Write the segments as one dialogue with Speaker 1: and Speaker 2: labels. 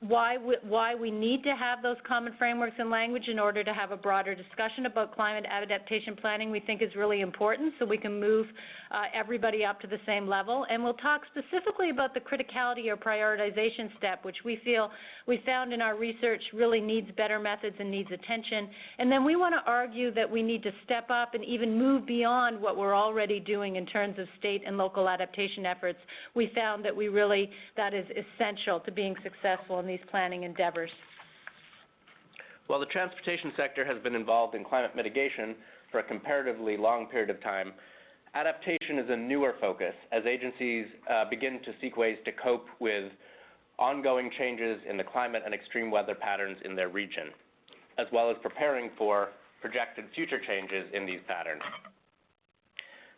Speaker 1: why we need to have those common frameworks and language in order to have a broader discussion about climate adaptation planning, we think is really important, so we can move everybody up to the same level. And we'll talk specifically about the criticality or prioritization step, which we feel we found in our research really needs better methods and needs attention. And then we want to argue that we need to step up and even move beyond what we're already doing in terms of state and local adaptation efforts. We found that that is essential to being successful in these planning endeavors.
Speaker 2: While the transportation sector has been involved in climate mitigation for a comparatively long period of time, adaptation is a newer focus as agencies begin to seek ways to cope with ongoing changes in the climate and extreme weather patterns in their region, as well as preparing for projected future changes in these patterns.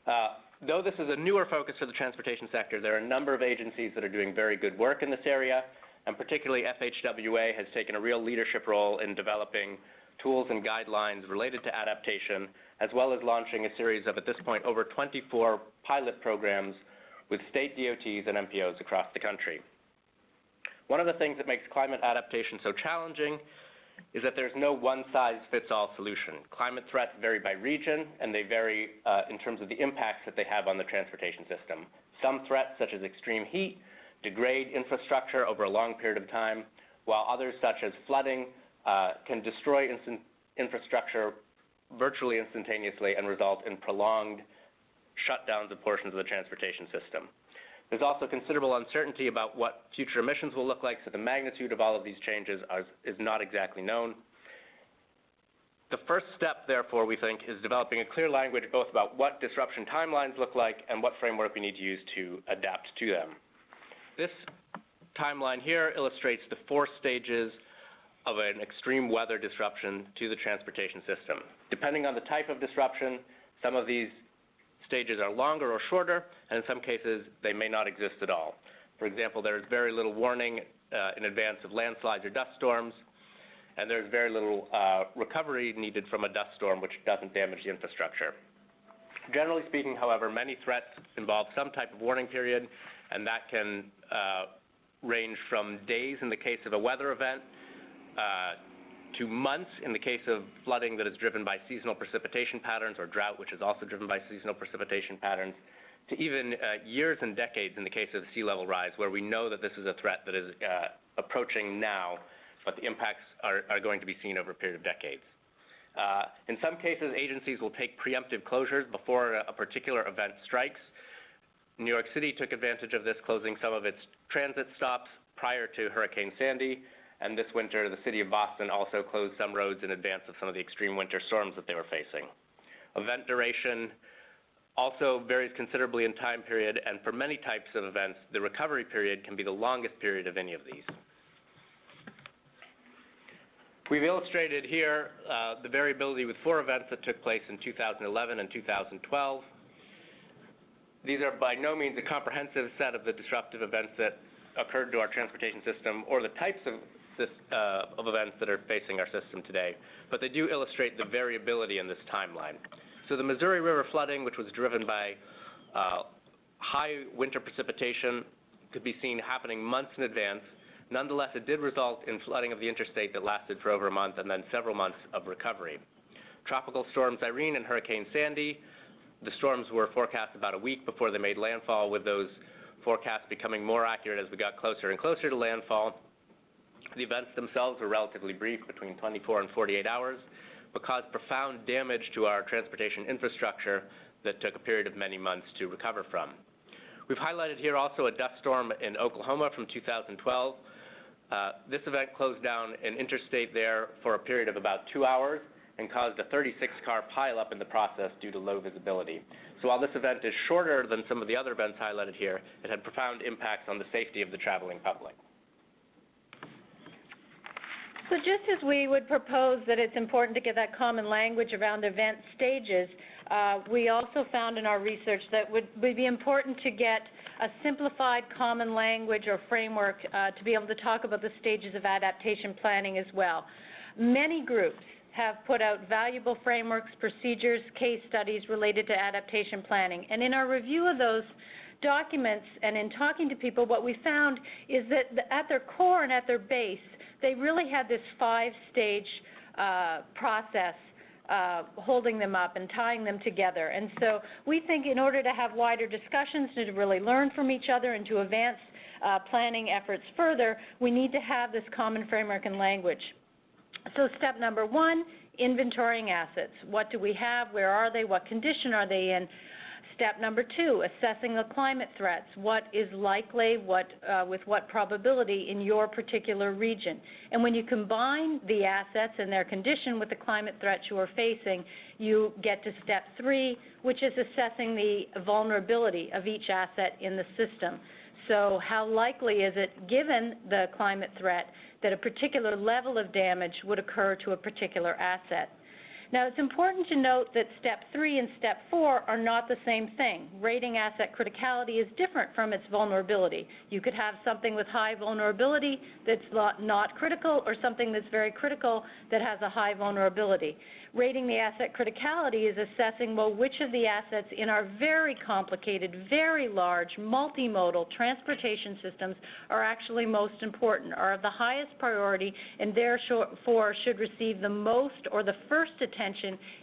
Speaker 2: Though this is a newer focus for the transportation sector, there are a number of agencies that are doing very good work in this area, and particularly FHWA has taken a real leadership role in developing tools and guidelines related to adaptation, as well as launching a series of, at this point, over 24 pilot programs with state DOTs and MPOs across the country. One of the things that makes climate adaptation so challenging is that there's no one-size-fits-all solution. Climate threats vary by region, and they vary in terms of the impacts that they have on the transportation system. Some threats, such as extreme heat, degrade infrastructure over a long period of time, while others, such as flooding, can destroy infrastructure virtually instantaneously and result in prolonged shutdowns of portions of the transportation system. There's also considerable uncertainty about what future emissions will look like, so the magnitude of all of these changes is not exactly known. The first step, therefore, we think, is developing a clear language both about what disruption timelines look like and what framework we need to use to adapt to them. This timeline here illustrates the 4 stages of an extreme weather disruption to the transportation system. Depending on the type of disruption, some of these stages are longer or shorter, and in some cases, they may not exist at all. For example, there is very little warning in advance of landslides or dust storms, and there's very little recovery needed from a dust storm which doesn't damage the infrastructure. Generally speaking, however, many threats involve some type of warning period, and that can range from days in the case of a weather event to months in the case of flooding that is driven by seasonal precipitation patterns, or drought, which is also driven by seasonal precipitation patterns, to even years and decades in the case of sea level rise, where we know that this is a threat that is approaching now, but the impacts are going to be seen over a period of decades. In some cases, agencies will take preemptive closures before a particular event strikes. New York City took advantage of this, closing some of its transit stops prior to Hurricane Sandy, and this winter the city of Boston also closed some roads in advance of some of the extreme winter storms that they were facing. Event duration also varies considerably in time period, and for many types of events, the recovery period can be the longest period of any of these. We've illustrated here the variability with 4 events that took place in 2011 and 2012. These are by no means a comprehensive set of the disruptive events that occurred to our transportation system or the types of events that are facing our system today, but they do illustrate the variability in this timeline. So the Missouri River flooding, which was driven by high winter precipitation, could be seen happening months in advance. Nonetheless, it did result in flooding of the interstate that lasted for over a month and then several months of recovery. Tropical storms Irene and Hurricane Sandy, the storms were forecast about a week before they made landfall, with those forecasts becoming more accurate as we got closer and closer to landfall. The events themselves were relatively brief, between 24 and 48 hours, but caused profound damage to our transportation infrastructure that took a period of many months to recover from. We've highlighted here also a dust storm in Oklahoma from 2012. This event closed down an interstate there for a period of about 2 hours and caused a 36-car pileup in the process due to low visibility. So while this event is shorter than some of the other events highlighted here, it had profound impacts on the safety of the traveling public.
Speaker 1: So just as we would propose that it's important to get that common language around event stages, we also found in our research that would be important to get a simplified common language or framework to be able to talk about the stages of adaptation planning as well. Many groups have put out valuable frameworks, procedures, case studies related to adaptation planning. And in our review of those documents and in talking to people, what we found is that at their core and at their base, they really had this 5-stage process holding them up and tying them together. And so we think in order to have wider discussions, to really learn from each other and to advance planning efforts further, we need to have this common framework and language. So step number 1, inventorying assets. What do we have? Where are they? What condition are they in? Step number 2, assessing the climate threats. What is likely, with what probability in your particular region? And when you combine the assets and their condition with the climate threats you are facing, you get to step 3, which is assessing the vulnerability of each asset in the system. So how likely is it, given the climate threat, that a particular level of damage would occur to a particular asset? Now, it's important to note that step 3 and step 4 are not the same thing. Rating asset criticality is different from its vulnerability. You could have something with high vulnerability that's not critical, or something that's very critical that has a high vulnerability. Rating the asset criticality is assessing, well, which of the assets in our very complicated, very large, multimodal transportation systems are actually most important, are of the highest priority, and therefore should receive the most or the first attention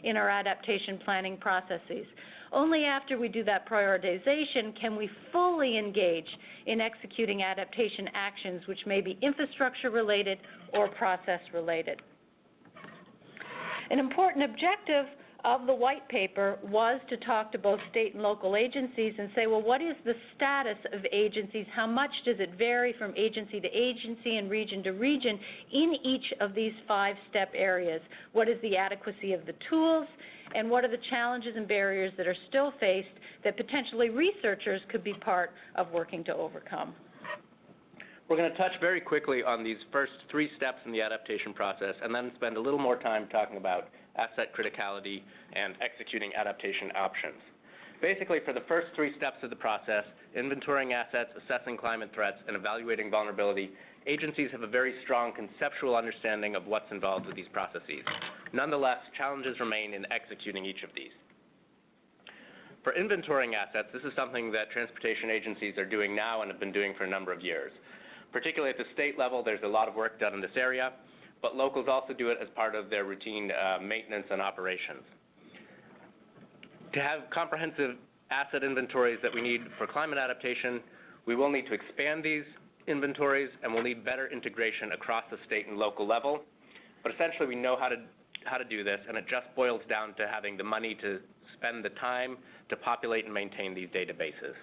Speaker 1: in our adaptation planning processes. Only after we do that prioritization can we fully engage in executing adaptation actions, which may be infrastructure related or process related. An important objective of the white paper was to talk to both state and local agencies and say, well, what is the status of agencies? How much does it vary from agency to agency and region to region in each of these 5-step areas? What is the adequacy of the tools? And what are the challenges and barriers that are still faced that potentially researchers could be part of working to overcome?
Speaker 2: We're going to touch very quickly on these first 3 steps in the adaptation process and then spend a little more time talking about asset criticality and executing adaptation options. Basically, for the first 3 steps of the process, inventorying assets, assessing climate threats, and evaluating vulnerability, agencies have a very strong conceptual understanding of what's involved with these processes. Nonetheless, challenges remain in executing each of these. For inventorying assets, this is something that transportation agencies are doing now and have been doing for a number of years. Particularly at the state level, there's a lot of work done in this area, but locals also do it as part of their routine maintenance and operations. To have comprehensive asset inventories that we need for climate adaptation, we will need to expand these inventories, and we'll need better integration across the state and local level. But essentially, we know how to do this, and it just boils down to having the money to spend the time to populate and maintain these databases.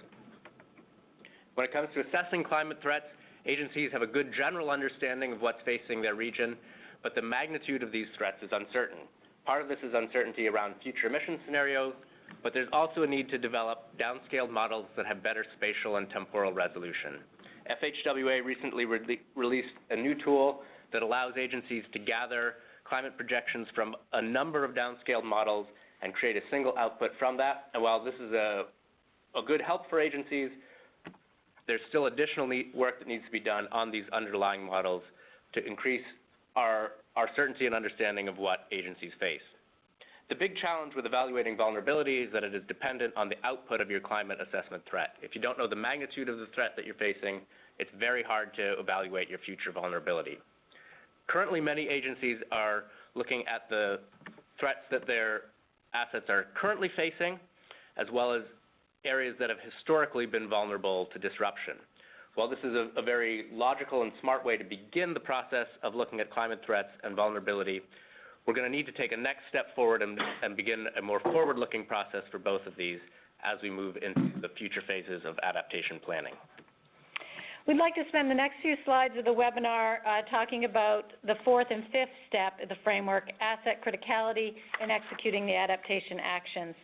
Speaker 2: When it comes to assessing climate threats, agencies have a good general understanding of what's facing their region, but the magnitude of these threats is uncertain. Part of this is uncertainty around future emission scenarios, but there's also a need to develop downscaled models that have better spatial and temporal resolution. FHWA recently released a new tool that allows agencies to gather climate projections from a number of downscaled models and create a single output from that. And while this is a good help for agencies, there's still additional work that needs to be done on these underlying models to increase our certainty and understanding of what agencies face. The big challenge with evaluating vulnerability is that it is dependent on the output of your climate assessment threat. If you don't know the magnitude of the threat that you're facing, it's very hard to evaluate your future vulnerability. Currently, many agencies are looking at the threats that their assets are currently facing, as well as areas that have historically been vulnerable to disruption. While this is a very logical and smart way to begin the process of looking at climate threats and vulnerability, we're going to need to take a next step forward and begin a more forward-looking process for both of these as we move into the future phases of adaptation planning.
Speaker 1: We'd like to spend the next few slides of the webinar talking about the 4th and 5th step of the framework, asset criticality and executing the adaptation actions.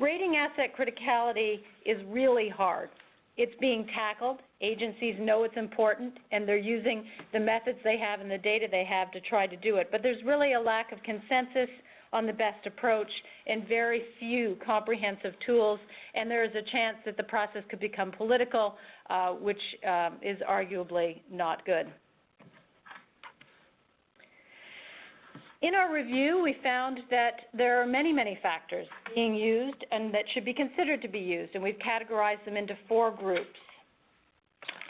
Speaker 1: Rating asset criticality is really hard. It's being tackled. Agencies know it's important, and they're using the methods they have and the data they have to try to do it. But there's really a lack of consensus on the best approach and very few comprehensive tools, and there is a chance that the process could become political, which is arguably not good. In our review, we found that there are many, many factors being used and that should be considered to be used, and we've categorized them into 4 groups.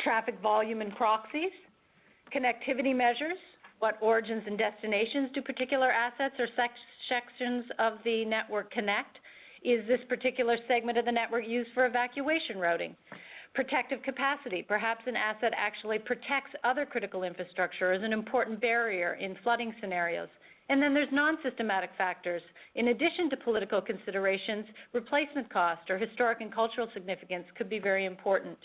Speaker 1: Traffic volume and proxies, connectivity measures, what origins and destinations do particular assets or sections of the network connect? Is this particular segment of the network used for evacuation routing? Protective capacity, perhaps an asset actually protects other critical infrastructure as an important barrier in flooding scenarios. And then there's non-systematic factors. In addition to political considerations, replacement cost or historic and cultural significance could be very important.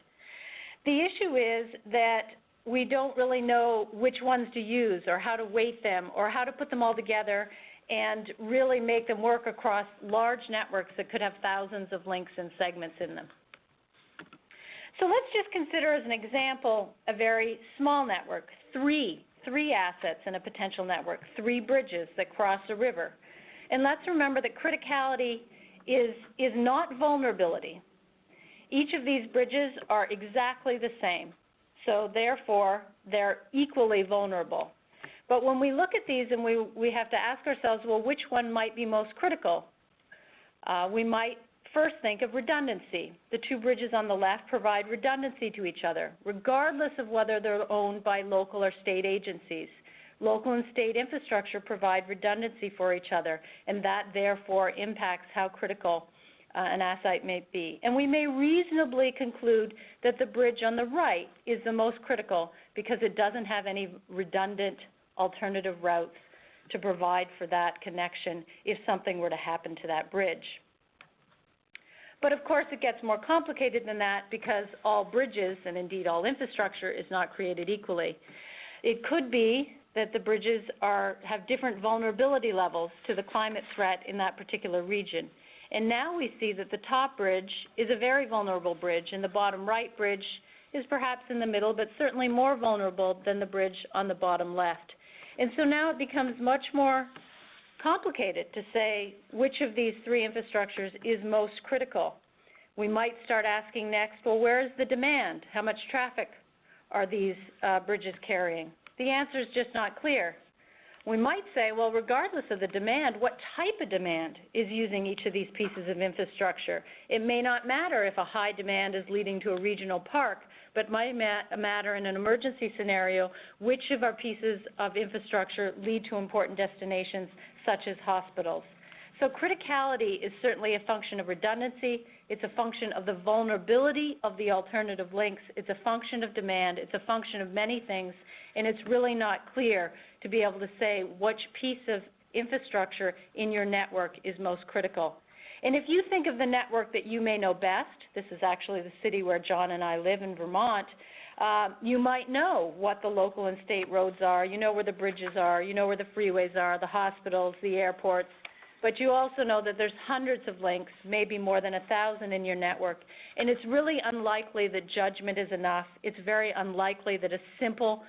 Speaker 1: The issue is that we don't really know which ones to use or how to weight them or how to put them all together and really make them work across large networks that could have thousands of links and segments in them. So let's just consider as an example a very small network, three assets in a potential network, 3 bridges that cross a river. And let's remember that criticality is not vulnerability. Each of these bridges are exactly the same, so therefore they're equally vulnerable. But when we look at these and we have to ask ourselves, well, which one might be most critical? We might first think of redundancy. The 2 bridges on the left provide redundancy to each other, regardless of whether they're owned by local or state agencies. Local and state infrastructure provide redundancy for each other, and that therefore impacts how critical an asset may be. And we may reasonably conclude that the bridge on the right is the most critical because it doesn't have any redundant alternative routes to provide for that connection if something were to happen to that bridge. But of course it gets more complicated than that because all bridges, and indeed all infrastructure, is not created equally. It could be that the bridges have different vulnerability levels to the climate threat in that particular region. And now we see that the top bridge is a very vulnerable bridge, and the bottom right bridge is perhaps in the middle, but certainly more vulnerable than the bridge on the bottom left. And so now it becomes much more complicated to say which of these 3 infrastructures is most critical. We might start asking next, well, where is the demand? How much traffic are these bridges carrying? The answer is just not clear. We might say, well, regardless of the demand, what type of demand is using each of these pieces of infrastructure? It may not matter if a high demand is leading to a regional park, but might matter in an emergency scenario which of our pieces of infrastructure lead to important destinations such as hospitals. So criticality is certainly a function of redundancy. It's a function of the vulnerability of the alternative links. It's a function of demand. It's a function of many things, and it's really not clear to be able to say which piece of infrastructure in your network is most critical. And if you think of the network that you may know best, this is actually the city where John and I live in Vermont, you might know what the local and state roads are, you know where the bridges are, you know where the freeways are, the hospitals, the airports, but you also know that there's hundreds of links, maybe more than 1,000 in your network, and it's really unlikely that judgment is enough. It's very unlikely that a simple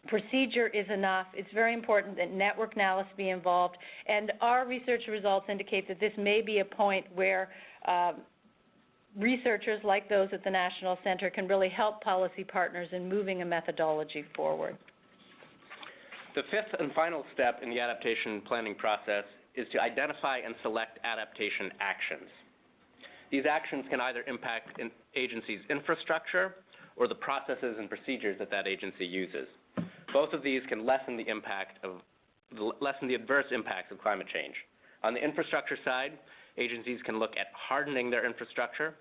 Speaker 1: procedure is enough. It's very important that network analysis be involved, and our research results indicate that this may be a point where researchers like those at the National Center can really help policy partners in moving a methodology forward.
Speaker 2: The 5th and final step in the adaptation planning process is to identify and select adaptation actions. These actions can either impact an agency's infrastructure or the processes and procedures that that agency uses. Both of these can lessen the adverse impacts of climate change. On the infrastructure side, agencies can look at hardening their infrastructure.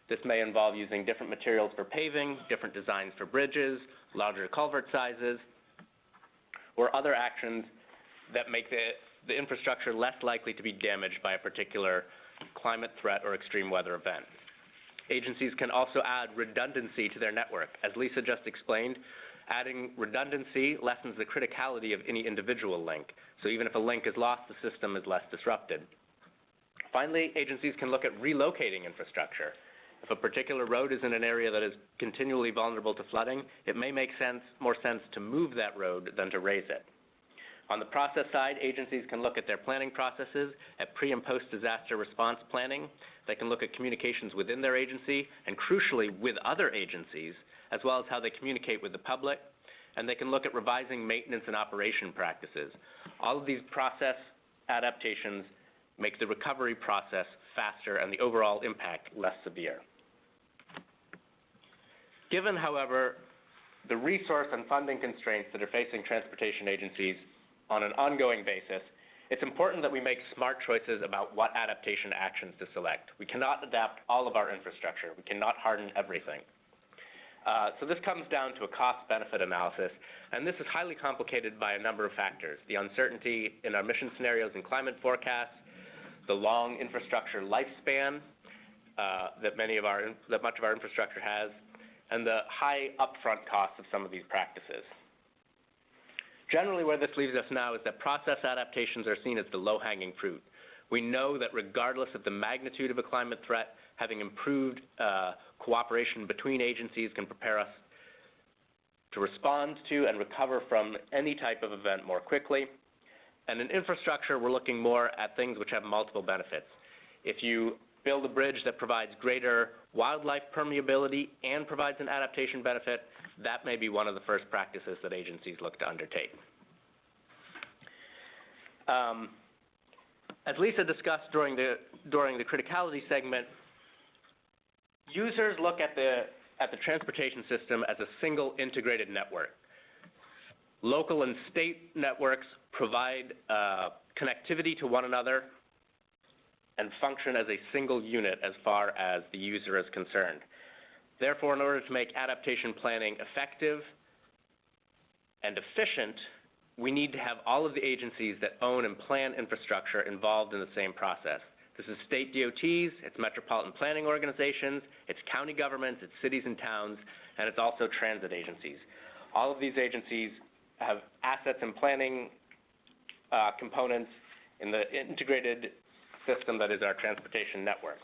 Speaker 2: This may involve using different materials for paving, different designs for bridges, larger culvert sizes, or other actions that make the infrastructure less likely to be damaged by a particular climate threat or extreme weather event. Agencies can also add redundancy to their network. As Lisa just explained, adding redundancy lessens the criticality of any individual link. So even if a link is lost, the system is less disrupted. Finally, agencies can look at relocating infrastructure. If a particular road is in an area that is continually vulnerable to flooding, it may make more sense to move that road than to raise it. On the process side, agencies can look at their planning processes, at pre- and post-disaster response planning. They can look at communications within their agency and, crucially, with other agencies, as well as how they communicate with the public. and they can look at revising maintenance and operation practices. All of these process adaptations make the recovery process faster and the overall impact less severe. Given, however, the resource and funding constraints that are facing transportation agencies on an ongoing basis, it's important that we make smart choices about what adaptation actions to select. We cannot adapt all of our infrastructure. We cannot harden everything. So this comes down to a cost-benefit analysis, and this is highly complicated by a number of factors. The uncertainty in our mission scenarios and climate forecasts, the long infrastructure lifespan that much of our infrastructure has, and the high upfront costs of some of these practices. Generally, where this leaves us now is that process adaptations are seen as the low-hanging fruit. We know that regardless of the magnitude of a climate threat, having improved cooperation between agencies can prepare us to respond to and recover from any type of event more quickly. And in infrastructure, we're looking more at things which have multiple benefits. If you build a bridge that provides greater wildlife permeability and provides an adaptation benefit, that may be one of the first practices that agencies look to undertake. As Lisa discussed during the criticality segment, users look at the transportation system as a single integrated network. Local and state networks provide connectivity to one another and function as a single unit as far as the user is concerned. Therefore, in order to make adaptation planning effective and efficient, we need to have all of the agencies that own and plan infrastructure involved in the same process. This is state DOTs, it's metropolitan planning organizations, it's county governments, it's cities and towns, and it's also transit agencies. All of these agencies have assets and planning components in the integrated system that is our transportation network.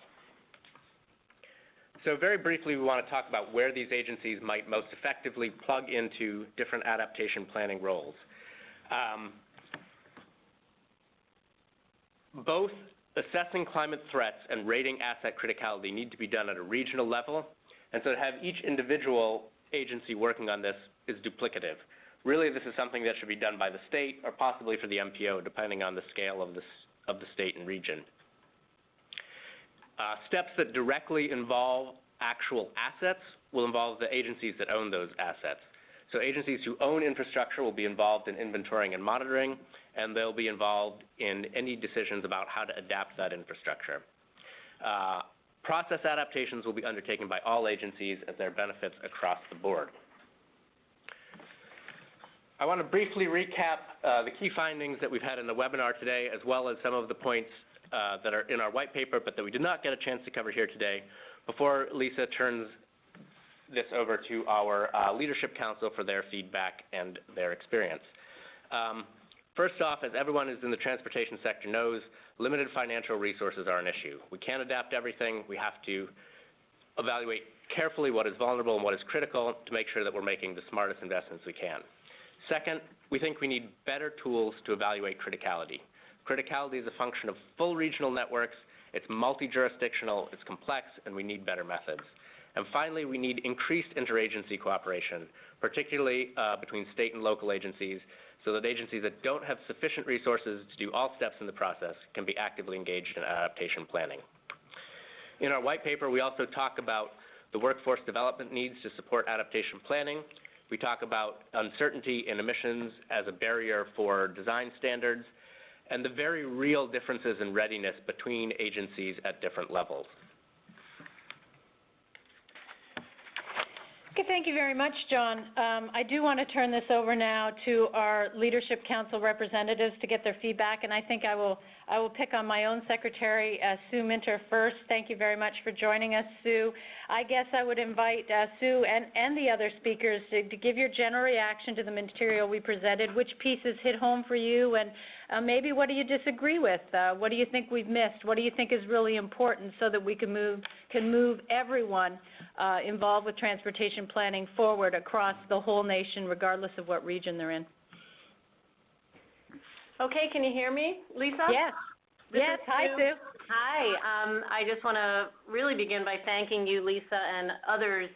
Speaker 2: So very briefly, we want to talk about where these agencies might most effectively plug into different adaptation planning roles. Both assessing climate threats and rating asset criticality need to be done at a regional level, and so to have each individual agency working on this is duplicative. Really, this is something that should be done by the state or possibly for the MPO, depending on the scale of the state and region. Steps that directly involve actual assets will involve the agencies that own those assets. So agencies who own infrastructure will be involved in inventorying and monitoring, and they'll be involved in any decisions about how to adapt that infrastructure. Process adaptations will be undertaken by all agencies as there are benefits across the board. I want to briefly recap the key findings that we've had in the webinar today, as well as some of the points that are in our white paper, but that we did not get a chance to cover here today, before Lisa turns this over to our Leadership Council for their feedback and their experience. First off, as everyone who's in the transportation sector knows, limited financial resources are an issue. We can't adapt everything. We have to evaluate carefully what is vulnerable and what is critical to make sure that we're making the smartest investments we can. Second, we think we need better tools to evaluate criticality. Criticality is a function of full regional networks. It's multi-jurisdictional, it's complex, and we need better methods. And finally, we need increased interagency cooperation, particularly between state and local agencies, so that agencies that don't have sufficient resources to do all steps in the process can be actively engaged in adaptation planning. In our white paper, we also talk about the workforce development needs to support adaptation planning. We talk about uncertainty in emissions as a barrier for design standards, and the very real differences in readiness between agencies at different levels.
Speaker 1: Okay, thank you very much, John. I do want to turn this over now to our Leadership Council representatives to get their feedback, and I think I will pick on my own secretary, Sue Minter, first. Thank you very much for joining us, Sue. I guess I would invite Sue and the other speakers to give your general reaction to the material we presented. Which pieces hit home for you, and maybe what do you disagree with? What do you think we've missed? What do you think is really important so that we can move everyone involved with transportation planning forward across the whole nation, regardless of what region they're in?
Speaker 3: Okay, can you hear me, Lisa?
Speaker 1: Yes. Yes, hi, Sue.
Speaker 3: Hi. I just want to really begin by thanking you, Lisa, and others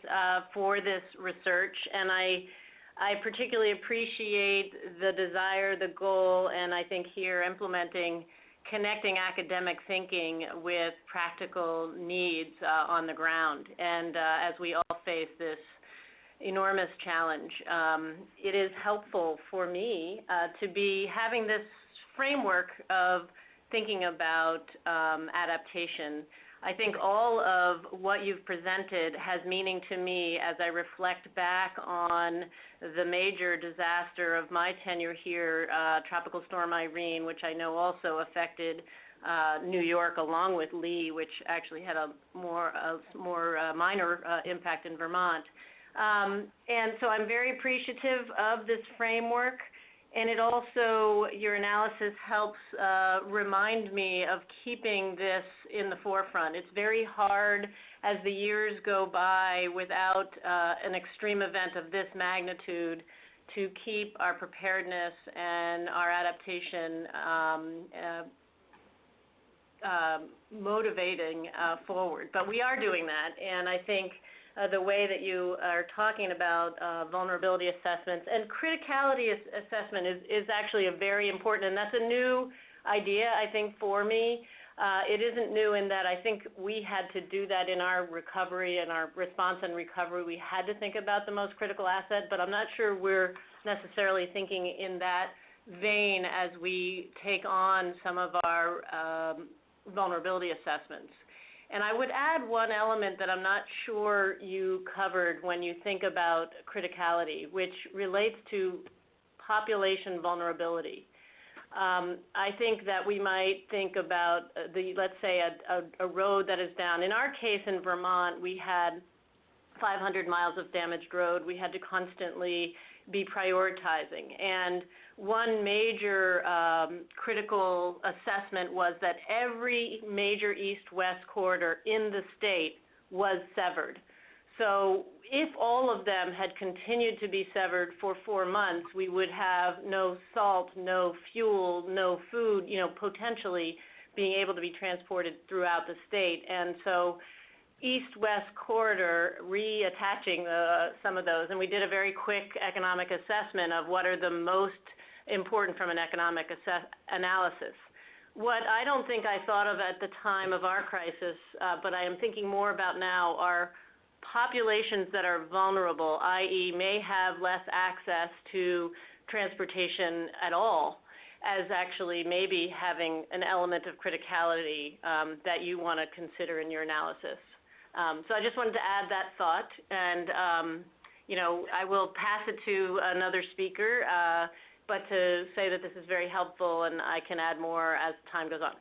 Speaker 3: for this research. And I I particularly appreciate the desire, the goal, and I think here connecting academic thinking with practical needs on the ground. And as we all face this enormous challenge, it is helpful for me to be having this framework of thinking about adaptation. I think all of what you've presented has meaning to me as I reflect back on the major disaster of my tenure here, Tropical Storm Irene, which I know also affected New York along with Lee, which actually had a more minor impact in Vermont. And so I'm very appreciative of this framework. And it also, your analysis helps remind me of keeping this in the forefront. It's very hard as the years go by without an extreme event of this magnitude to keep our preparedness and our adaptation motivating forward. But we are doing that, and I think the way that you are talking about vulnerability assessments and criticality assessment is actually a very important, and that's a new idea, I think, for me. It isn't new in that I think we had to do that in our recovery and our response and recovery. We had to think about the most critical asset, but I'm not sure we're necessarily thinking in that vein as we take on some of our vulnerability assessments. And I would add one element that I'm not sure you covered when you think about criticality, which relates to population vulnerability. I think that we might think about let's say a road that is down. In our case in Vermont, we had 500 miles of damaged road. We had to constantly be prioritizing. And one major critical assessment was that every major east-west corridor in the state was severed. So if all of them had continued to be severed for 4 months, we would have no salt, no fuel, no food, potentially being able to be transported throughout the state. And so east-west corridor, reattaching some of those, and we did a very quick economic assessment of what are the most important from an economic analysis. What I don't think I thought of at the time of our crisis, but I am thinking more about now, are populations that are vulnerable, i.e. may have less access to transportation at all, as actually maybe having an element of criticality that you want to consider in your analysis. So I just wanted to add that thought, and I will pass it to another speaker, but to say that this is very helpful and I can add more as time goes on.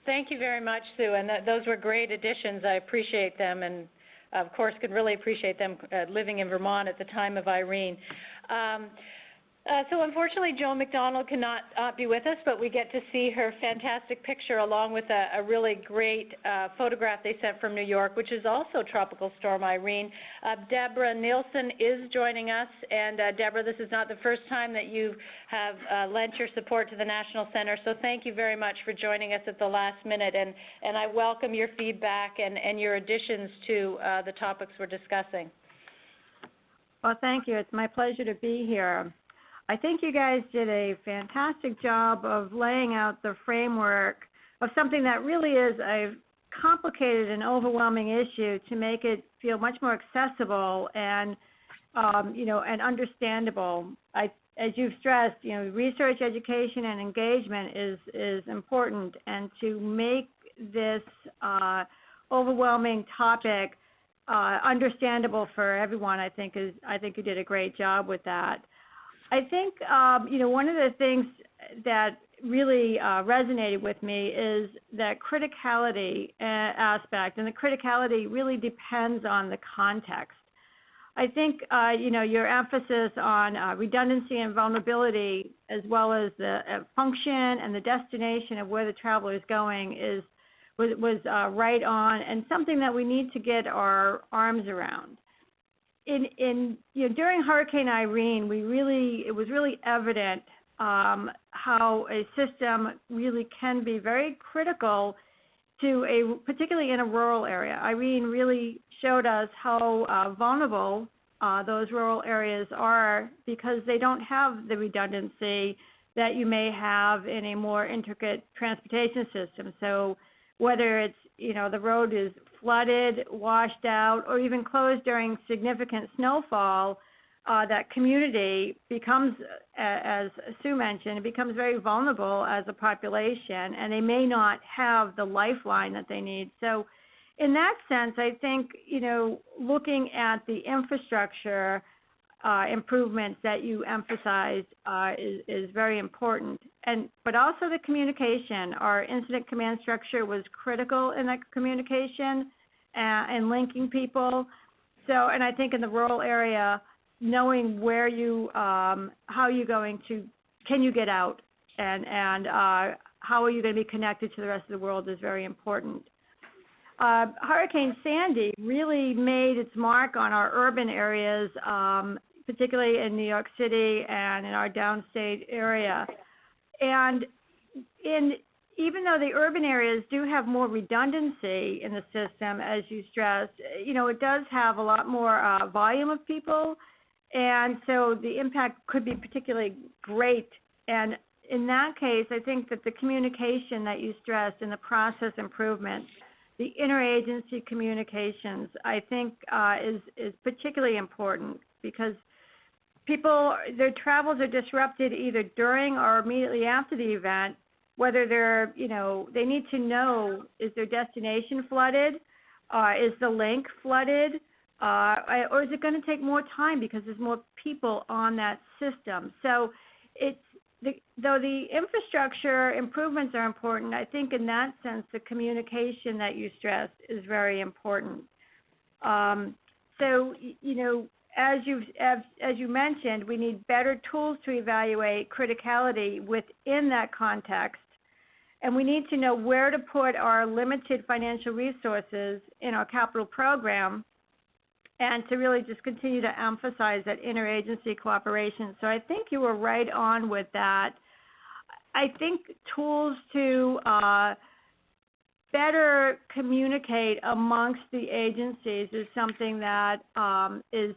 Speaker 1: Thank you very much, Sue, and those were great additions. I appreciate them, and of course could really appreciate them living in Vermont at the time of Irene. So unfortunately, Joan McDonald cannot be with us, but we get to see her fantastic picture along with a really great photograph they sent from New York, which is also Tropical Storm Irene. Deborah Nielsen is joining us, and Deborah, this is not the first time that you have lent your support to the National Center, so thank you very much for joining us at the last minute, and I welcome your feedback and your additions to the topics we're discussing.
Speaker 4: Well, thank you. It's my pleasure to be here. I think you guys did a fantastic job of laying out the framework of something that really is a complicated and overwhelming issue to make it feel much more accessible and, and understandable. As you've stressed, research, education, and engagement is important, and to make this overwhelming topic understandable for everyone, I think you did a great job with that. I think, one of the things that really resonated with me is that criticality aspect, and the criticality really depends on the context. I think, your emphasis on redundancy and vulnerability, as well as the function and the destination of where the traveler is going was right on, and something that we need to get our arms around. During Hurricane Irene, it was really evident how a system really can be very critical particularly in a rural area. Irene really showed us how vulnerable those rural areas are, because they don't have the redundancy that you may have in a more intricate transportation system. So whether it's, the road is flooded, washed out, or even closed during significant snowfall, that community becomes, as Sue mentioned, it becomes very vulnerable as a population, and they may not have the lifeline that they need. So in that sense, I think, looking at the infrastructure improvements that you emphasized is very important. But also the communication. Our incident command structure was critical in that communication and linking people. So, and I think in the rural area, knowing where you, how you're going to, can you get out, and how are you going to be connected to the rest of the world is very important. Hurricane Sandy really made its mark on our urban areas, particularly in New York City and in our downstate area. And even though the urban areas do have more redundancy in the system, as you stressed, it does have a lot more volume of people, and so the impact could be particularly great. And in that case, I think that the communication that you stressed and the process improvement, the interagency communications, I think is particularly important, because people, their travels are disrupted either during or immediately after the event, whether they're, they need to know, is their destination flooded? Is the link flooded? Or is it going to take more time because there's more people on that system? So though the infrastructure improvements are important, I think in that sense the communication that you stressed is very important. So, as you mentioned, we need better tools to evaluate criticality within that context, and we need to know where to put our limited financial resources in our capital program, and to really just continue to emphasize that interagency cooperation. So I think you were right on with that. I think tools to better communicate amongst the agencies is something that is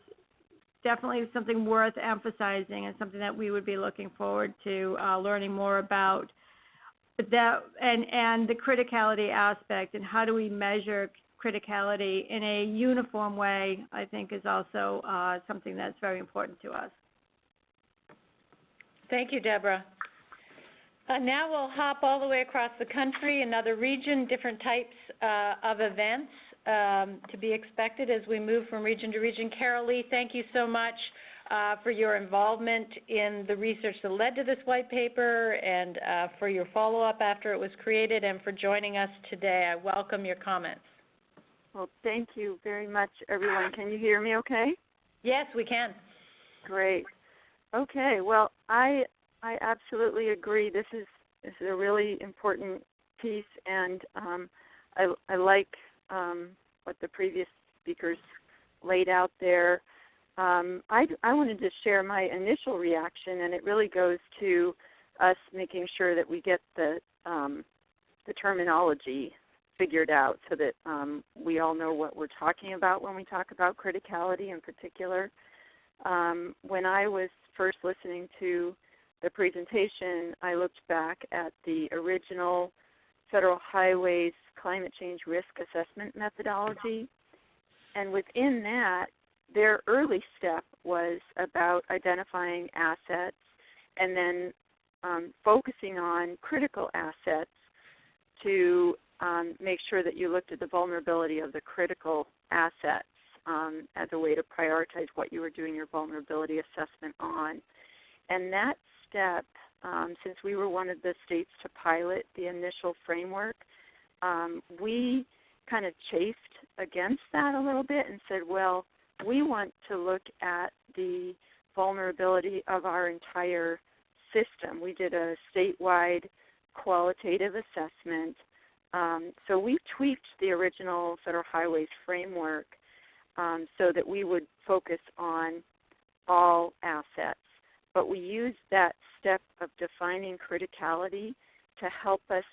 Speaker 4: definitely something worth emphasizing, and something that we would be looking forward to learning more about. But that and the criticality aspect, and how do we measure criticality in a uniform way, I think is also something that's very important to us.
Speaker 1: Thank you, Deborah. Now we'll hop all the way across the country, another region, different types of events to be expected as we move from region to region. Carol Lee, thank you so much for your involvement in the research that led to this white paper, and for your follow-up after it was created, and for joining us today. I welcome your comments.
Speaker 5: Well, thank you very much, everyone. Can you hear me okay?
Speaker 1: Yes, we can.
Speaker 5: Great. Okay, well, I absolutely agree. This is a really important piece, and I like what the previous speakers laid out there. I wanted to share my initial reaction, and it really goes to us making sure that we get the terminology figured out, so that we all know what we're talking about when we talk about criticality in particular. When I was first listening to the presentation, I looked back at the original Federal Highways Climate Change Risk Assessment methodology, and within that, their early step was about identifying assets and then focusing on critical assets to make sure that you looked at the vulnerability of the critical assets as a way to prioritize what you were doing your vulnerability assessment on. And that step, since we were one of the states to pilot the initial framework, we kind of chafed against that a little bit and said, well, we want to look at the vulnerability of our entire system. We did a statewide qualitative assessment. So we tweaked the original Federal Highways framework so that we would focus on all assets. But we used that step of defining criticality to help us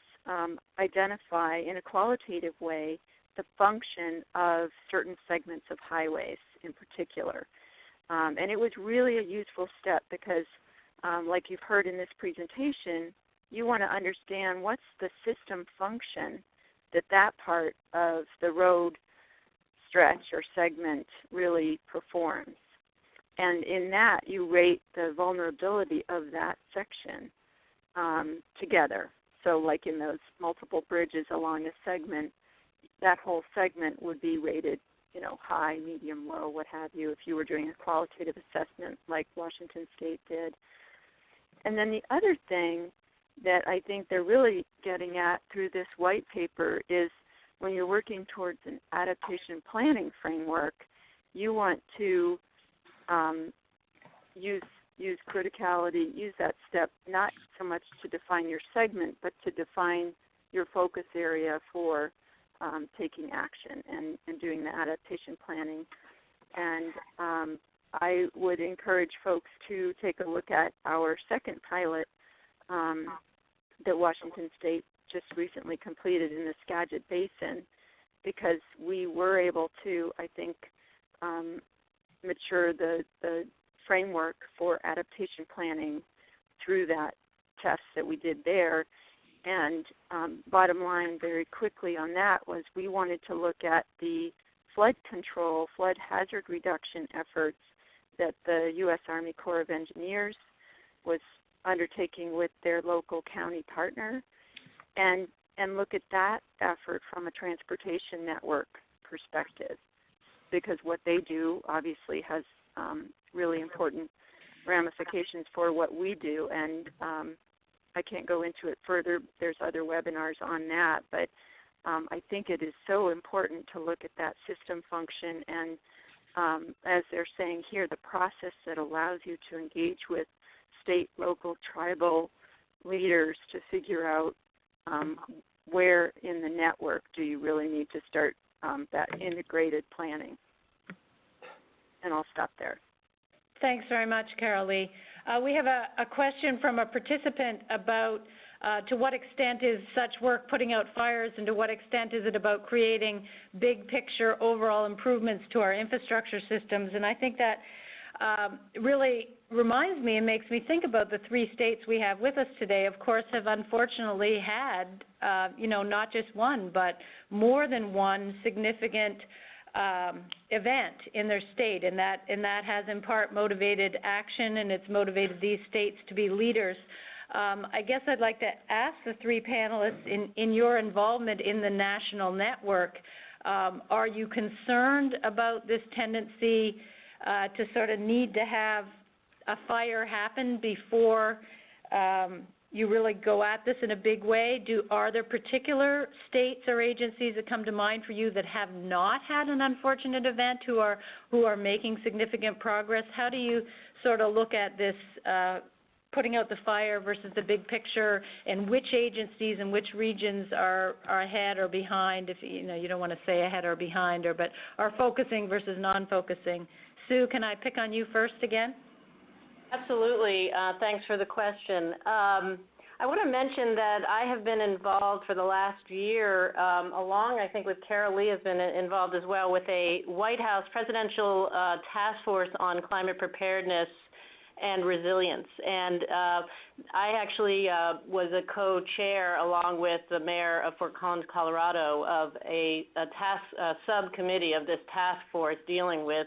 Speaker 5: identify in a qualitative way the function of certain segments of highways in particular. And it was really a useful step because, like you've heard in this presentation, you want to understand what's the system function that part of the road stretch or segment really performs. And in that, you rate the vulnerability of that section together. So like in those multiple bridges along a segment, that whole segment would be rated, high, medium, low, what have you, if you were doing a qualitative assessment like Washington State did. And then the other thing that I think they're really getting at through this white paper is when you're working towards an adaptation planning framework, you want to use criticality, use that step not so much to define your segment, but to define your focus area for taking action and doing the adaptation planning. And I would encourage folks to take a look at our second pilot that Washington State just recently completed in the Skagit Basin, because we were able to, I think, mature the framework for adaptation planning through that test that we did there. And bottom line, very quickly on that, was we wanted to look at the flood control, flood hazard reduction efforts that the U.S. Army Corps of Engineers was undertaking with their local county partner, and look at that effort from a transportation network perspective, because what they do obviously has really important ramifications for what we do. And I can't go into it further. There's other webinars on that, but I think it is so important to look at that system function and, as they're saying here, the process that allows you to engage with state, local, tribal leaders to figure out where in the network do you really need to start that integrated planning. And I'll stop there.
Speaker 1: Thanks very much, Carol Lee. We have a question from a participant about to what extent is such work putting out fires, and to what extent is it about creating big picture overall improvements to our infrastructure systems. And I think that really reminds me and makes me think about the 3 states we have with us today, of course, have unfortunately had, not just one, but more than one significant event in their state, and that has in part motivated action, and it's motivated these states to be leaders. I guess I'd like to ask the 3 panelists, in your involvement in the national network, are you concerned about this tendency to sort of need to have a fire happen before you really go at this in a big way? Are there particular states or agencies that come to mind for you that have not had an unfortunate event, who are making significant progress? How do you sort of look at this putting out the fire versus the big picture, and which agencies and which regions are ahead or behind, if you don't want to say ahead or behind, but are focusing versus non-focusing? Sue, can I pick on you first again?
Speaker 3: Absolutely. Thanks for the question. I want to mention that I have been involved for the last year, along, I think, with Carol Lee has been involved as well, with a White House presidential task force on climate preparedness and resilience. And I actually was a co-chair, along with the mayor of Fort Collins, Colorado, of a subcommittee of this task force dealing with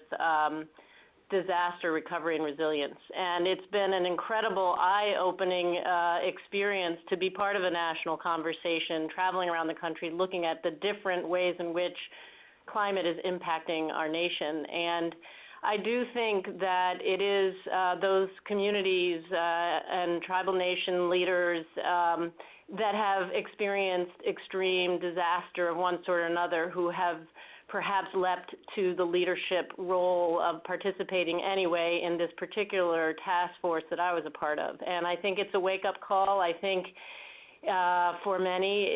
Speaker 3: disaster recovery and resilience. And it's been an incredible, eye-opening experience to be part of a national conversation, traveling around the country, looking at the different ways in which climate is impacting our nation. And I do think that it is those communities and tribal nation leaders that have experienced extreme disaster of one sort or another who have perhaps leapt to the leadership role of participating anyway in this particular task force that I was a part of. And I think it's a wake-up call. I think for many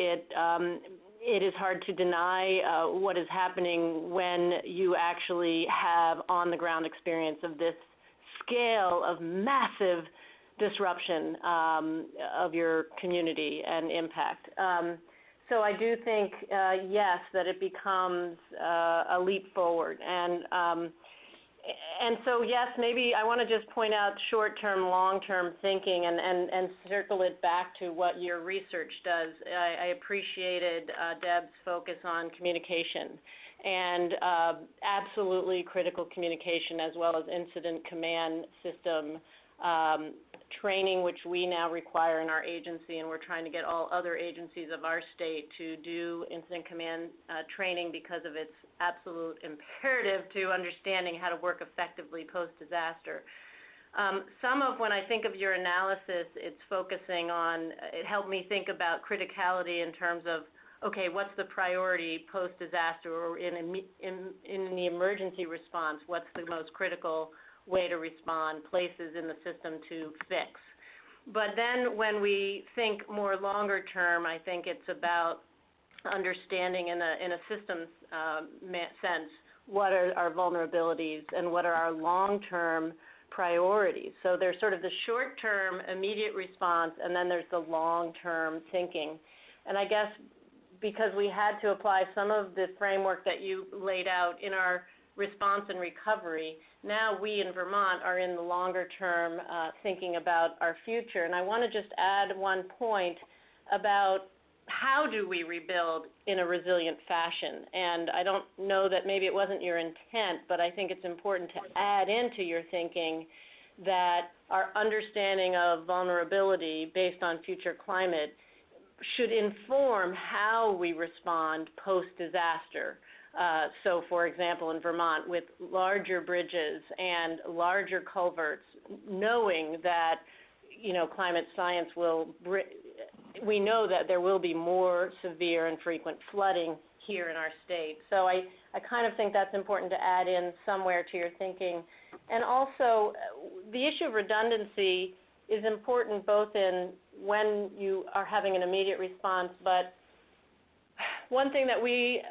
Speaker 3: it is hard to deny what is happening when you actually have on-the-ground experience of this scale of massive disruption of your community and impact. So I do think, yes, that it becomes a leap forward. And And so, yes, maybe I want to just point out short-term, long-term thinking and circle it back to what your research does. I appreciated Deb's focus on communication and absolutely critical communication, as well as incident command system training, which we now require in our agency, and we're trying to get all other agencies of our state to do incident command training because of its absolute imperative to understanding how to work effectively post-disaster. Some of when I think of your analysis, it's focusing on, it helped me think about criticality in terms of, okay, what's the priority post-disaster or in the emergency response? What's the most critical way to respond, places in the system to fix? But then when we think more longer term, I think it's about understanding in a systems sense what are our vulnerabilities and what are our long-term priorities. So there's sort of the short-term immediate response, and then there's the long-term thinking. And I guess because we had to apply some of the framework that you laid out in our response and recovery, now we in Vermont are in the longer term thinking about our future. And I want to just add one point about how do we rebuild in a resilient fashion. And I don't know that maybe it wasn't your intent, but I think it's important to add into your thinking that our understanding of vulnerability based on future climate should inform how we respond post-disaster. So, for example, in Vermont, with larger bridges and larger culverts, knowing that, climate science we know that there will be more severe and frequent flooding here in our state. So I kind of think that's important to add in somewhere to your thinking. And also, the issue of redundancy is important both in when you are having an immediate response, but one thing that we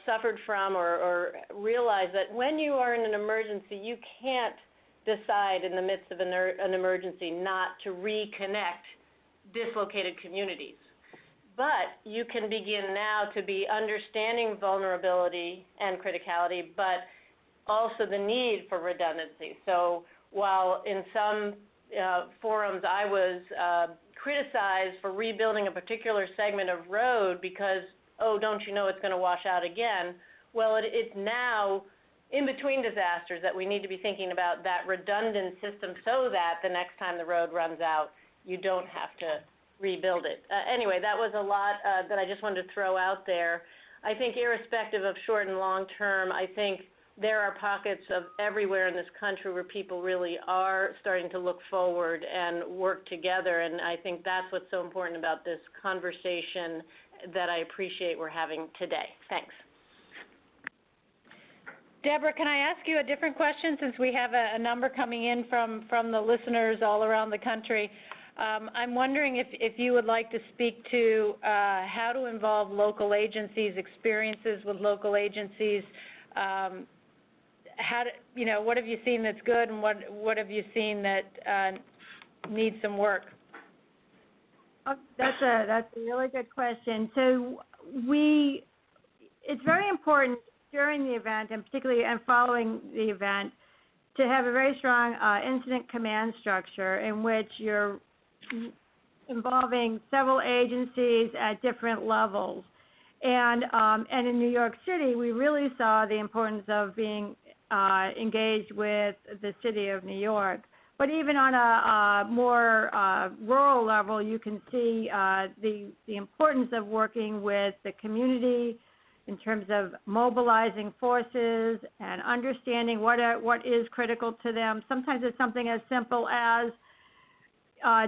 Speaker 3: suffered from or realized that when you are in an emergency, you can't decide in the midst of an emergency not to reconnect dislocated communities. But you can begin now to be understanding vulnerability and criticality, but also the need for redundancy. So while in some forums I was criticized for rebuilding a particular segment of road because, oh, don't you know it's going to wash out again? Well, it's now in between disasters that we need to be thinking about that redundant system so that the next time the road runs out, you don't have to rebuild it. Anyway, that was a lot that I just wanted to throw out there. I think irrespective of short and long term, I think there are pockets of everywhere in this country where people really are starting to look forward and work together, and I think that's what's so important about this conversation that I appreciate we're having today. Thanks.
Speaker 1: Deborah, can I ask you a different question since we have a number coming in from the listeners all around the country? I'm wondering if you would like to speak to how to involve local agencies, experiences with local agencies. What have you seen that's good, and what have you seen that needs some work?
Speaker 4: Oh, that's a really good question. So it's very important during the event, and particularly and following the event, to have a very strong incident command structure in which you're involving several agencies at different levels. And in New York City, we really saw the importance of being engaged with the city of New York. But even on a more rural level, you can see the importance of working with the community in terms of mobilizing forces and understanding what is critical to them. Sometimes it's something as simple as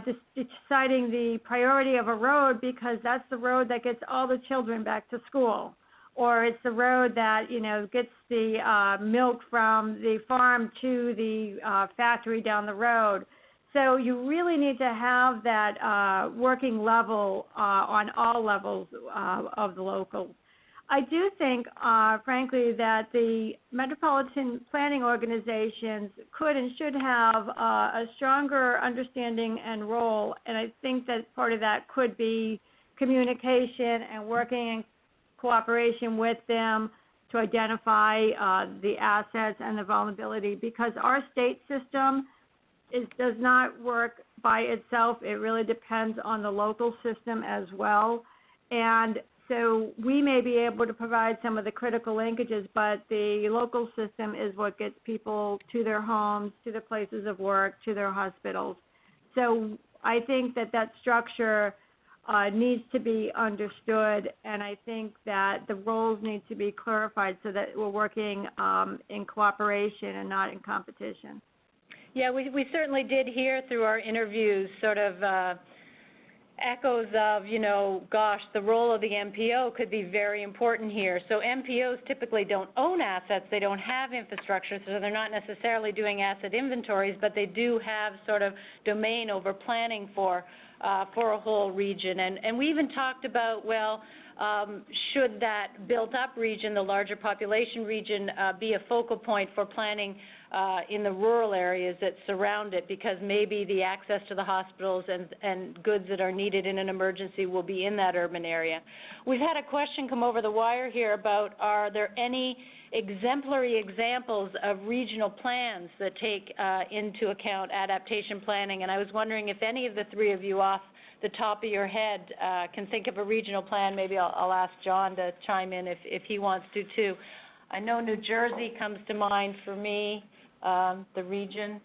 Speaker 4: just deciding the priority of a road because that's the road that gets all the children back to school, or it's the road that gets the milk from the farm to the factory down the road. So you really need to have that working level on all levels of the local. I do think, frankly, that the metropolitan planning organizations could and should have a stronger understanding and role, and I think that part of that could be communication and working in cooperation with them to identify the assets and the vulnerability, because our state system does not work by itself. It really depends on the local system as well. And so we may be able to provide some of the critical linkages, but the local system is what gets people to their homes, to their places of work, to their hospitals. So I think that structure needs to be understood, and I think that the roles need to be clarified so that we're working in cooperation and not in competition.
Speaker 1: Yeah, we certainly did hear through our interviews sort of echoes of, gosh, the role of the MPO could be very important here. So MPOs typically don't own assets, they don't have infrastructure, so they're not necessarily doing asset inventories, but they do have sort of domain over planning for a whole region. And we even talked about, should that built-up region, the larger population region, be a focal point for planning in the rural areas that surround it, because maybe the access to the hospitals and goods that are needed in an emergency will be in that urban area. We've had a question come over the wire here about, are there any exemplary examples of regional plans that take into account adaptation planning? And I was wondering if any of the three of you off the top of your head can think of a regional plan. Maybe I'll ask John to chime in if he wants to too. I know New Jersey comes to mind for me, the region.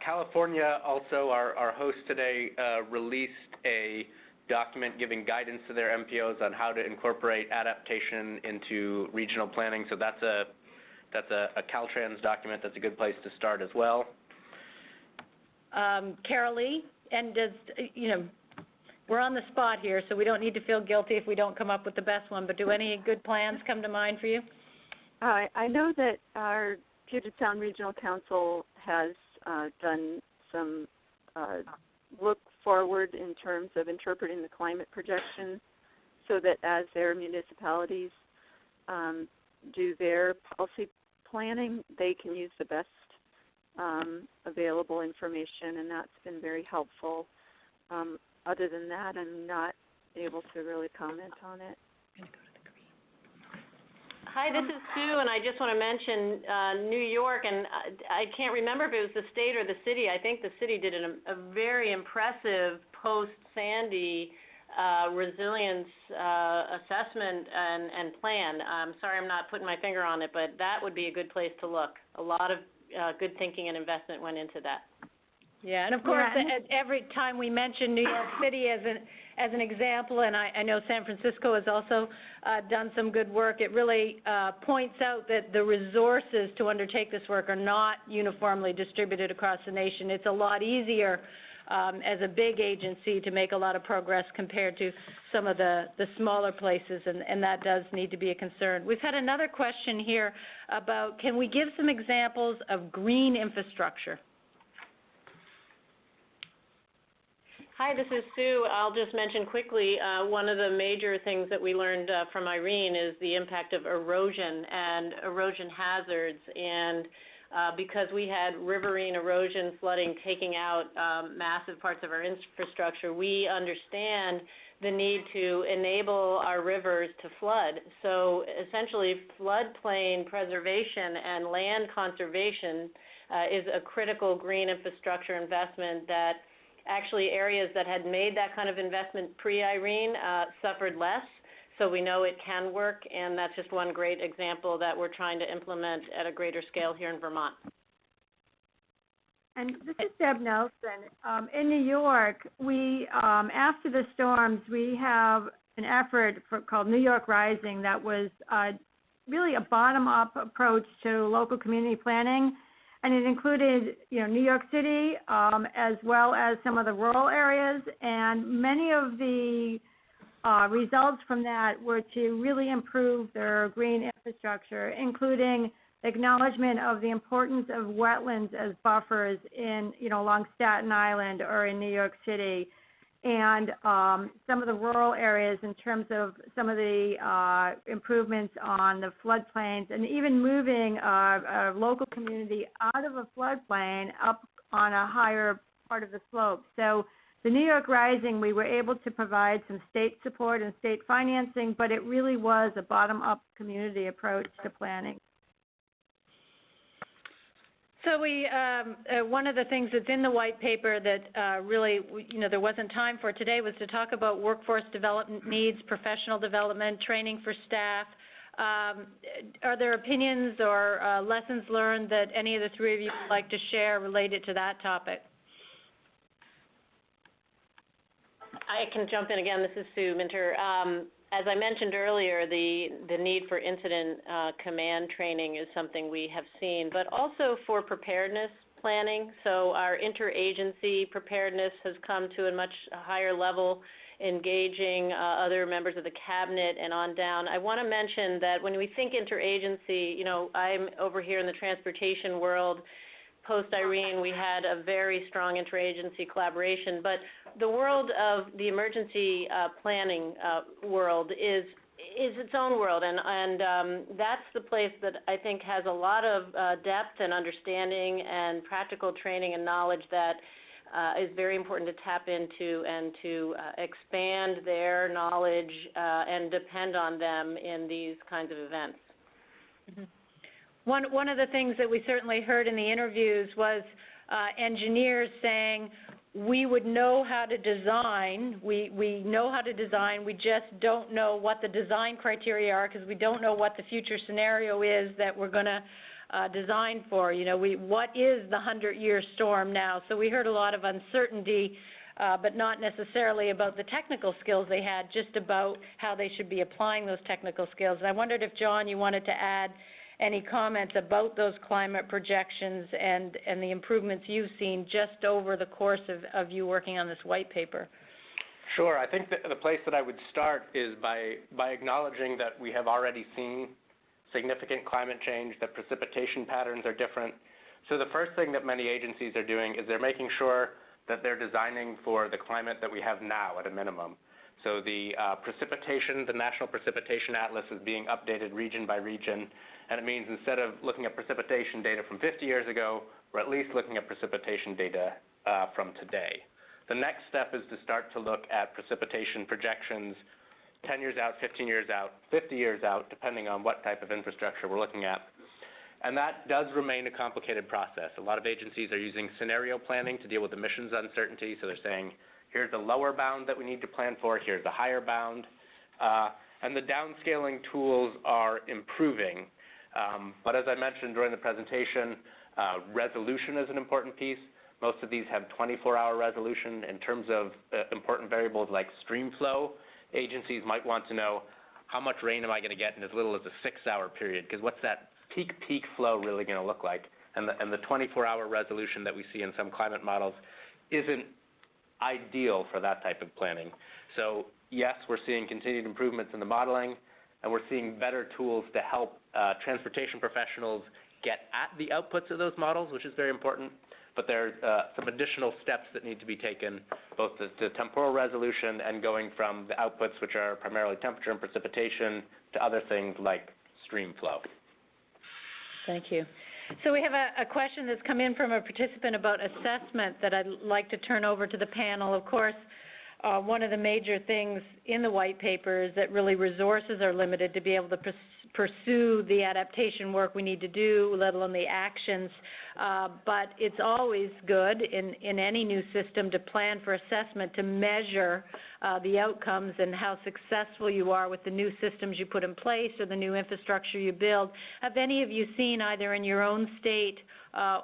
Speaker 2: California also, our host today, released a document giving guidance to their MPOs on how to incorporate adaptation into regional planning. So that's a Caltrans document. That's a good place to start as well.
Speaker 1: Carol Lee, and we're on the spot here, so we don't need to feel guilty if we don't come up with the best one, but do any good plans come to mind for you?
Speaker 5: I know that our Puget Sound Regional Council has done some look forward in terms of interpreting the climate projections, so that as their municipalities do their policy planning, they can use the best available information, and that's been very helpful. Other than that, I'm not able to really comment on it.
Speaker 3: Hi, this is Sue, and I just want to mention New York, and I can't remember if it was the state or the city. I think the city did a very impressive post-Sandy resilience assessment and plan. I'm sorry I'm not putting my finger on it, but that would be a good place to look. A lot of good thinking and investment went into that.
Speaker 1: Yeah, and of course, every time we mention New York City as an example, and I know San Francisco has also done some good work, it really points out that the resources to undertake this work are not uniformly distributed across the nation. It's a lot easier as a big agency to make a lot of progress compared to some of the smaller places, and that does need to be a concern. We've had another question here about, can we give some examples of green infrastructure?
Speaker 3: Hi, this is Sue. I'll just mention quickly, one of the major things that we learned from Irene is the impact of erosion and erosion hazards. And because we had riverine erosion flooding taking out massive parts of our infrastructure, we understand the need to enable our rivers to flood. So essentially, floodplain preservation and land conservation is a critical green infrastructure investment that actually areas that had made that kind of investment pre-Irene suffered less. So we know it can work, and that's just one great example that we're trying to implement at a greater scale here in Vermont.
Speaker 4: And this is Deb Nelson. In New York, we after the storms, we have an effort called New York Rising that was really a bottom-up approach to local community planning. And it included, New York City, as well as some of the rural areas. And many of the results from that were to really improve their green infrastructure, including acknowledgement of the importance of wetlands as buffers in, along Staten Island or in New York City, and some of the rural areas in terms of some of the improvements on the floodplains, and even moving a local community out of a floodplain up on a higher part of the slope. So The New York Rising, we were able to provide some state support and state financing, but it really was a bottom-up community approach to planning.
Speaker 1: So one of the things that's in the white paper that really, there wasn't time for today was to talk about workforce development needs, professional development, training for staff. Are there opinions or lessons learned that any of the three of you would like to share related to that topic?
Speaker 3: I can jump in again. This is Sue Minter. As I mentioned earlier, the need for incident command training is something we have seen, but also for preparedness planning. So our interagency preparedness has come to a much higher level, engaging other members of the cabinet and on down. I want to mention that when we think interagency, I'm over here in the transportation world. Post-Irene, we had a very strong interagency collaboration, but the world of the emergency planning world is its own world, and that's the place that I think has a lot of depth and understanding and practical training and knowledge that is very important to tap into and to expand their knowledge and depend on them in these kinds of events.
Speaker 1: Mm-hmm. One of the things that we certainly heard in the interviews was engineers saying, we would know how to design, we know how to design, we just don't know what the design criteria are because we don't know what the future scenario is that we're going to design for. What is the 100-year storm now? So we heard a lot of uncertainty, but not necessarily about the technical skills they had, just about how they should be applying those technical skills. And I wondered if, John, you wanted to add any comments about those climate projections and the improvements you've seen just over the course of you working on this white paper?
Speaker 2: Sure. I think that the place that I would start is by acknowledging that we have already seen significant climate change, that precipitation patterns are different. So the first thing that many agencies are doing is they're making sure that they're designing for the climate that we have now at a minimum. So the precipitation, the National Precipitation Atlas is being updated region by region, and it means instead of looking at precipitation data from 50 years ago, we're at least looking at precipitation data from today. The next step is to start to look at precipitation projections 10 years out, 15 years out, 50 years out, depending on what type of infrastructure we're looking at. And that does remain a complicated process. A lot of agencies are using scenario planning to deal with emissions uncertainty, so they're saying, here's the lower bound that we need to plan for, here's the higher bound. And the downscaling tools are improving. But as I mentioned during the presentation, resolution is an important piece. Most of these have 24-hour resolution. In terms of important variables like stream flow, agencies might want to know how much rain am I going to get in as little as a 6-hour period, because what's that peak flow really going to look like? And the 24-hour resolution that we see in some climate models isn't ideal for that type of planning. So yes, we're seeing continued improvements in the modeling, and we're seeing better tools to help transportation professionals get at the outputs of those models, which is very important. But there's some additional steps that need to be taken, both the temporal resolution and going from the outputs, which are primarily temperature and precipitation, to other things like stream flow.
Speaker 1: Thank you. So we have a question that's come in from a participant about assessment that I'd like to turn over to the panel. Of course, one of the major things in the white paper is that really resources are limited to be able to pursue the adaptation work we need to do, let alone the actions. But it's always good in any new system to plan for assessment, to measure the outcomes and how successful you are with the new systems you put in place or the new infrastructure you build. Have any of you seen, either in your own state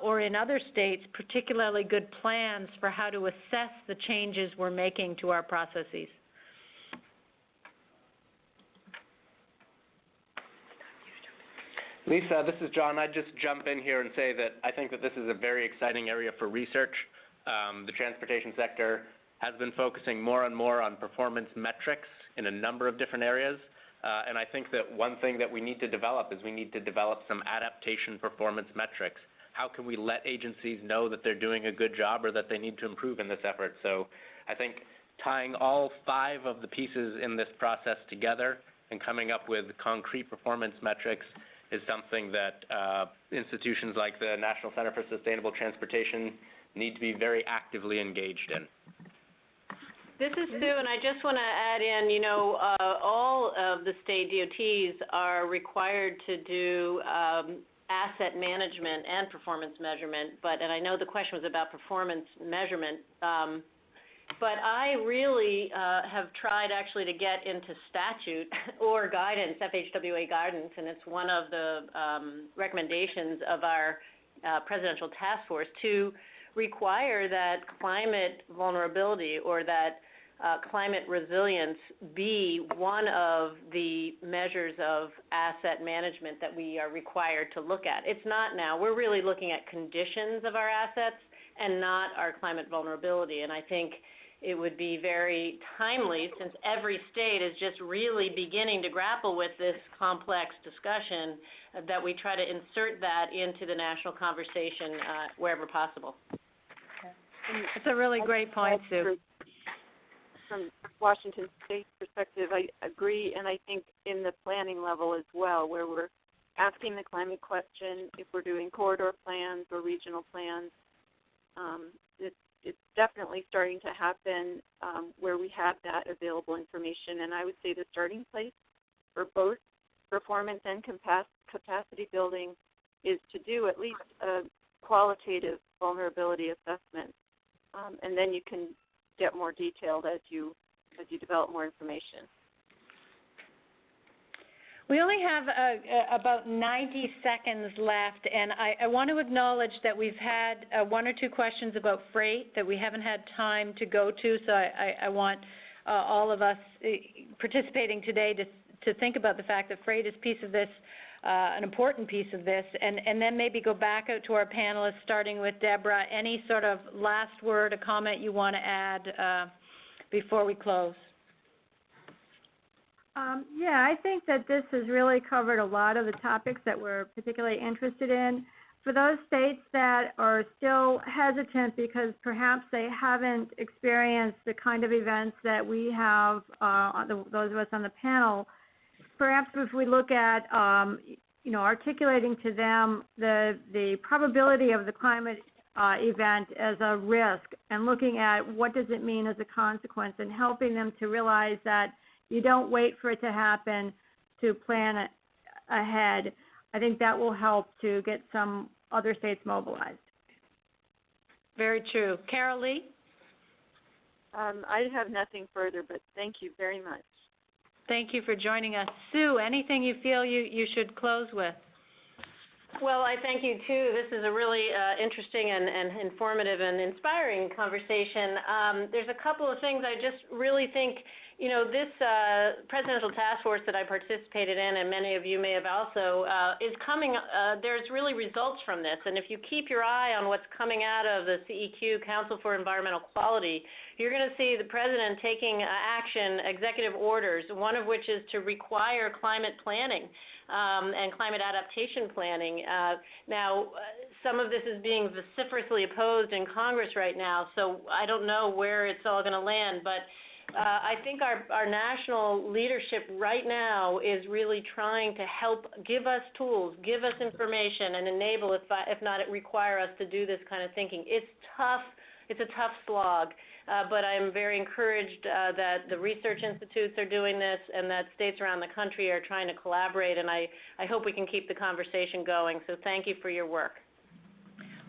Speaker 1: or in other states, particularly good plans for how to assess the changes we're making to our processes?
Speaker 2: Lisa, this is John. I'd just jump in here and say that I think that this is a very exciting area for research. The transportation sector has been focusing more and more on performance metrics in a number of different areas. And I think that one thing that we need to develop is we need to develop some adaptation performance metrics. How can we let agencies know that they're doing a good job or that they need to improve in this effort? So I think tying all 5 of the pieces in this process together and coming up with concrete performance metrics is something that institutions like the National Center for Sustainable Transportation need to be very actively engaged in.
Speaker 3: This is Sue, and I just want to add in, you know, all of the state DOTs are required to do asset management and performance measurement, and I know the question was about performance measurement, but I really have tried actually to get into statute or guidance, FHWA guidance, and it's one of the recommendations of our presidential task force to require that climate vulnerability or that climate resilience be one of the measures of asset management that we are required to look at. It's not now. We're really looking at conditions of our assets and not our climate vulnerability. And I think it would be very timely, since every state is just really beginning to grapple with this complex discussion, that we try to insert that into the national conversation wherever possible.
Speaker 1: It's a really great point, Sue.
Speaker 5: From Washington State's perspective, I agree, and I think in the planning level as well, where we're asking the climate question, if we're doing corridor plans or regional plans, it's definitely starting to happen where we have that available information. And I would say the starting place for both performance and capacity building is to do at least a qualitative vulnerability assessment, and then you can get more detailed as you develop more information.
Speaker 1: We only have about 90 seconds left, and I want to acknowledge that we've had one or two questions about freight that we haven't had time to go to, so I want all of us participating today to think about the fact that freight is a piece of this, an important piece of this, and then maybe go back out to our panelists, starting with Deborah. Any sort of last word, a comment you want to add before we close?
Speaker 4: Yeah, I think that this has really covered a lot of the topics that we're particularly interested in. For those states that are still hesitant because perhaps they haven't experienced the kind of events that we have, those of us on the panel, perhaps if we look at, articulating to them the probability of the climate event as a risk and looking at what does it mean as a consequence and helping them to realize that you don't wait for it to happen to plan ahead. I think that will help to get some other states mobilized.
Speaker 1: Very true. Carol Lee?
Speaker 5: I have nothing further, but thank you very much.
Speaker 1: Thank you for joining us. Sue, anything you feel you should close with?
Speaker 3: Well, I thank you, too. This is a really interesting and informative and inspiring conversation. There's a couple of things I just really think, this presidential task force that I participated in, and many of you may have also, is coming, there's really results from this. And if you keep your eye on what's coming out of the CEQ, Council for Environmental Quality, you're going to see the president taking action, executive orders, one of which is to require climate planning and climate adaptation planning. Now, some of this is being vociferously opposed in Congress right now, so I don't know where it's all going to land, but I think our national leadership right now is really trying to help give us tools, give us information, and enable, if not require us to do this kind of thinking. It's tough. It's a tough slog, but I'm very encouraged that the research institutes are doing this and that states around the country are trying to collaborate, and I hope we can keep the conversation going. So thank you for your work.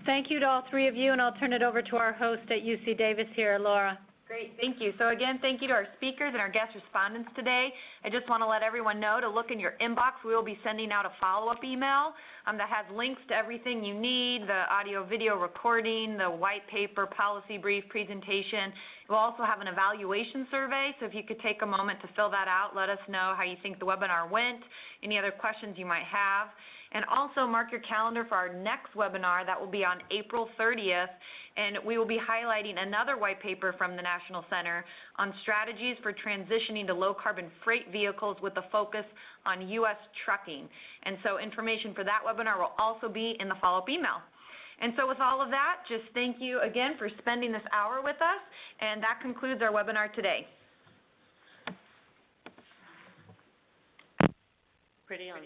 Speaker 1: Thank you to all three of you, and I'll turn it over to our host at UC Davis here, Laura.
Speaker 6: Great, thank you. So again, thank you to our speakers and our guest respondents today. I just want to let everyone know to look in your inbox. We will be sending out a follow-up email that has links to everything you need, the audio-video recording, the white paper, policy brief, presentation. We'll also have an evaluation survey, so if you could take a moment to fill that out, let us know how you think the webinar went, any other questions you might have. And also mark your calendar for our next webinar. That will be on April 30th, and we will be highlighting another white paper from the National Center on strategies for transitioning to low-carbon freight vehicles with a focus on U.S. trucking. And so information for that webinar will also be in the follow-up email. And so with all of that, just thank you again for spending this hour with us, and that concludes our webinar today.
Speaker 3: Pretty on.